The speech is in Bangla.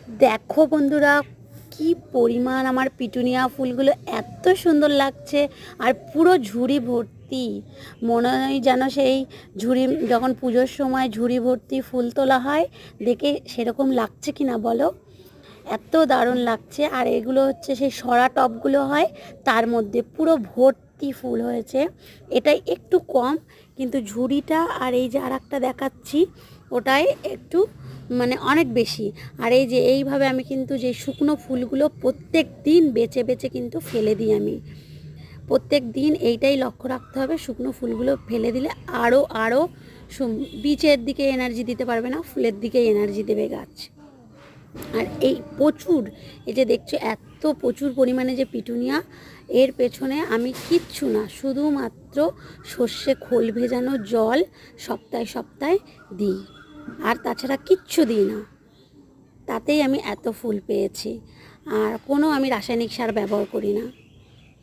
দেখো বন্ধুরা, কি পরিমাণ আমার পিটুনিয়া ফুলগুলো এত সুন্দর লাগছে। আর পুরো ঝুড়ি ভর্তি, মনে হয় যেন সেই ঝুড়ি যখন পুজোর সময় ঝুড়ি ভর্তি ফুল তোলা হয়, দেখে সেরকম লাগছে কি না বলো? এত দারুণ লাগছে। আর এগুলো হচ্ছে সেই সরা টবগুলো হয়, তার মধ্যে পুরো ভর্তি ফুল হয়েছে। এটাই একটু কম, কিন্তু ঝুড়িটা আর এই যে আর একটা দেখাচ্ছি, ওটাই একটু মানে অনেক বেশি। আর এই যে এইভাবে আমি কিন্তু যে শুকনো ফুলগুলো প্রত্যেক দিন বেছে বেছে কিন্তু ফেলে দিই আমি। প্রত্যেক দিন এইটাই লক্ষ্য রাখতে হবে, শুকনো ফুলগুলো ফেলে দিলে আরও আরও বীজের দিকে এনার্জি দিতে পারবে না, ফুলের দিকে এনার্জি দেবে গাছ। আর এই প্রচুর, এই যে দেখছো এত প্রচুর পরিমাণে যে পিটুনিয়া, এর পেছনে আমি কিচ্ছু না, শুধুমাত্র সর্ষে খোল ভেজানো জল সপ্তাহে সপ্তাহে দিই। আর তাছাড়া কিচ্ছু দিই না, তাতেই আমি এত ফুল পেয়েছি। আর কোনো আমি রাসায়নিক সার ব্যবহার করি না।